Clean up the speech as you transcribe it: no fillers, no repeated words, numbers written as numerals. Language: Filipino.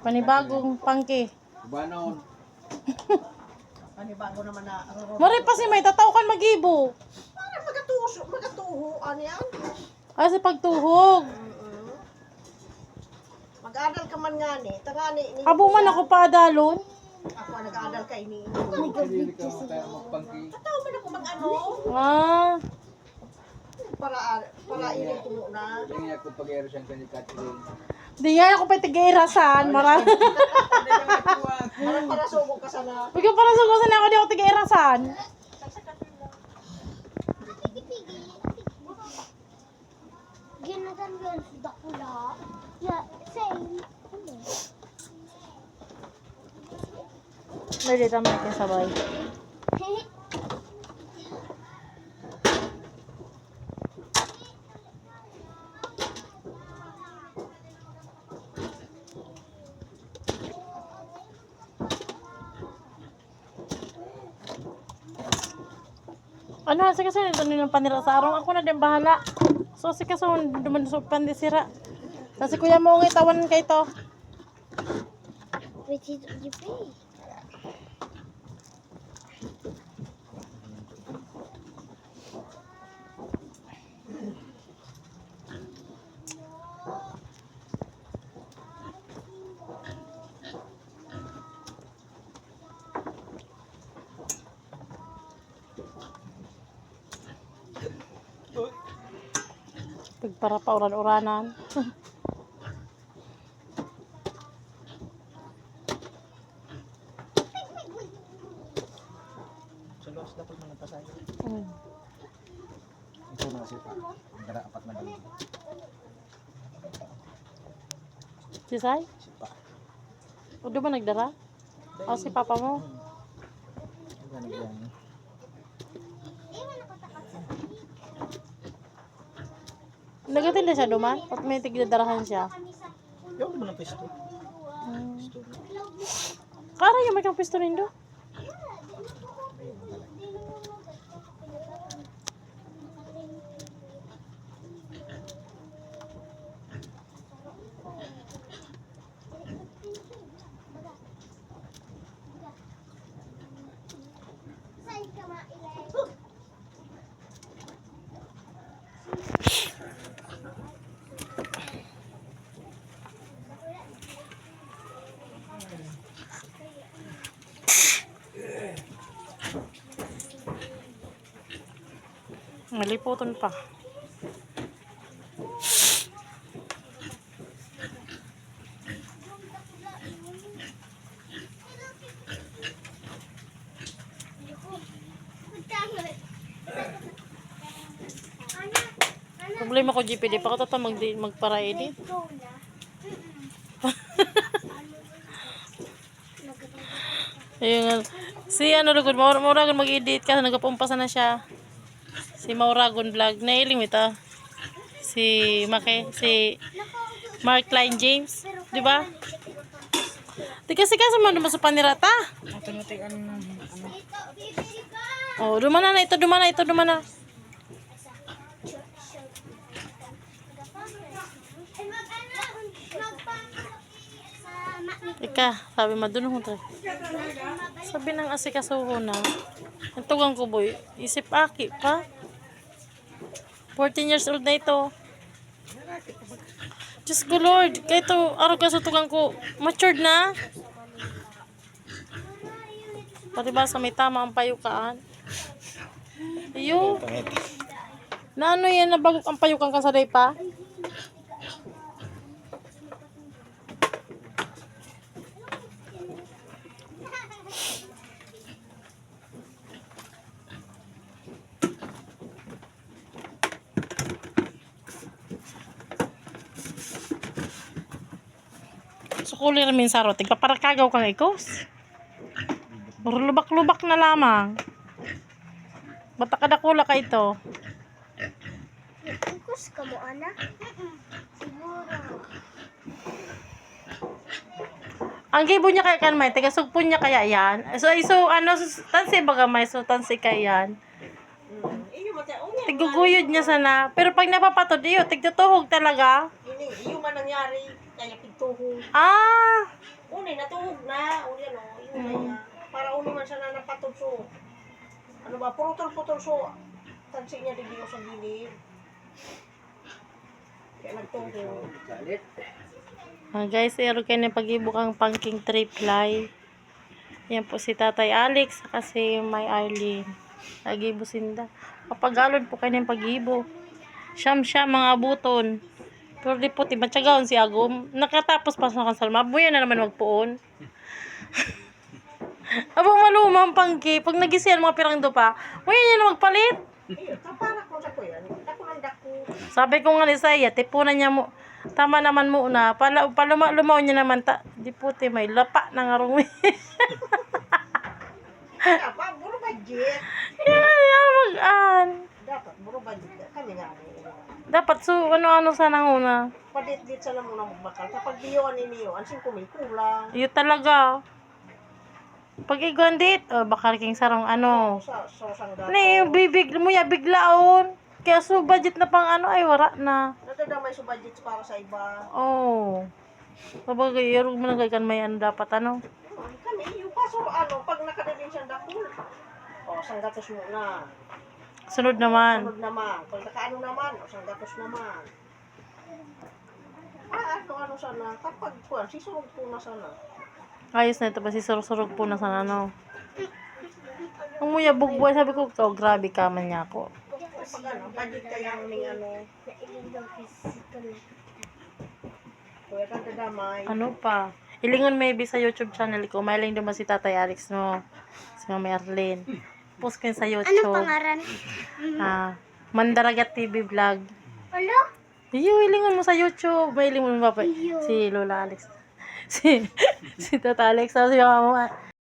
Panibagong pangki. Banon. Panibago naman na. Mari pa si may tataw kan magibo. Para magatuho. Ano yan? Kasi pagtuhog. Mag-adal ka man nga ni. Tangani. Abo man ako paadalon. Ako ang nag-adal kay ni. Hindi ka tayo magpangki. Tataw man ako mag-ano. Ah. Para ini tulo na. Hindi ako pag-ero siyang kanikatin. Di nga ako pa tigirasan. Marami. Para sugo ka sana. Huwag yung parang sugusan ako di ako tigirasan. Ginagan yun sa dakula. Yeah, same. Dali tama kayo sabay. Ano, kasi ito nyo ng panira sa arong. Ako na din bahala. So, kasi duman sa pandisira. Kasi kuya mo ang itawan kay to. Which is you pay. Para pa uran-uranan. Sulos dapat man nagpasay. Ito na siya pa. Dara apat na dali. Si Sai? Sipa. O di ba nagdara? O si papa mo? Ganyan. Nagatin na siya duman? At may tigdadarahan siya? Yung mo ng pisto. Kara yung may kang pisto nindo? Maliputon pa. Problema ko GPD pa ko magpara edit. Ayun. Si ano lugod Mauragon mag-edit kasi nagapumpasa na siya. Si Mauragon vlog. Nailing ito. Si Mark Klein James, di ba? Di kasi man naman sa panirata. Oh, dumana na. Ika, sabi madunong to. Sabi ng asikasuho na. Nagtugang ko boy, isip aki pa. 14 years old na ito. Diyos ko Lord, kaya ito, araw ka sa tugang ko, matured na. Pati ba sa may tama ang payukaan? Iyo. Na ano yan, nabagok ang payukan ka sa day pa? Sukuli ramin sa rotig, paparakagaw kang ikos. Puro lubak-lubak na lamang. Bata kadakula ka ito. Ikos ka mo, ana? Siguro. Ang gibo niya kaya kan may, taga-sugpon niya kaya yan. So ano, tansi baga may, so tansi kaya yan. Tiguguyod niya sana. Pero pag napapatod iyo, tigtutuhog talaga. Yung man nangyari. kaya pigtuhog. Ah! Uni, natuhog na. Uni, ano, yun na niya. Para uni man siya na napatod so. Ano ba, purutol-putol so. Tansi niya digyo sa gilid. Kaya nagtuhog. Galit. Guys, ero kayo na pag-ibok ang pangking triply. Yan po si Tatay Alex kasi may Arlene. Nagibo sinda. Papagalod po kayo ng pag-ibo. Siyam mga abuton. Pero di po, tibatsagaon si Agom. Nakatapos pa sa kansalma. Buya na naman magpuon. Abang malumang pangki. Pag nagisiyan mga pirang pa, buya niya na magpalit. Ayun, kapara ko sa ko yan. Dako lang dako. Sabi ko nga ni Saya, tipunan niya mo. Tama naman mo na. Lumaw niya naman. Di puti, may lapa na nga rumi. Dapat, buro budget. Yan, mag-an. Dapat, buro budget. Kami nga. Dapat ano sana una. Padit-dit sa lang muna magbakal. Kapag diyoan ni niyo, ansin ko may kulang. Yun talaga. Pag igandit, bakal king sarong ano. Sa sosang dato. Ne, bibig mo ya biglaon. Kaya so budget na pang ano ay wala na. Nadadamay sa budget para sa iba. Oh. Sabagay, irog mo na kay may ano dapat ano. Kami, yung paso, ano, pag nakadalhin siyang dakul. O, sanggatos muna. Sunod naman. Sunod naman. Pag nakaano naman, o, sanggatos naman. Ano sana. Kapag kuwan, sisurog po na sana. Ayos na ito ba si surug po na sa ano. Ang muya bugboy sabi ko, oh, grabe ka man niya ako. Pag ano, budget kayang ning ano, kuya kang dadamay. Ano pa? Ilingon maybe sa YouTube channel ko. Mailing naman si Tatay Alex no. Si Mama Arlene. Post ko yun sa YouTube. Anong pangaran? Mandaragat TV vlog. Ano? Ilingon mo sa YouTube. Mailing mo ba? Si Lola Alex. Si Tata Alex. Si Mama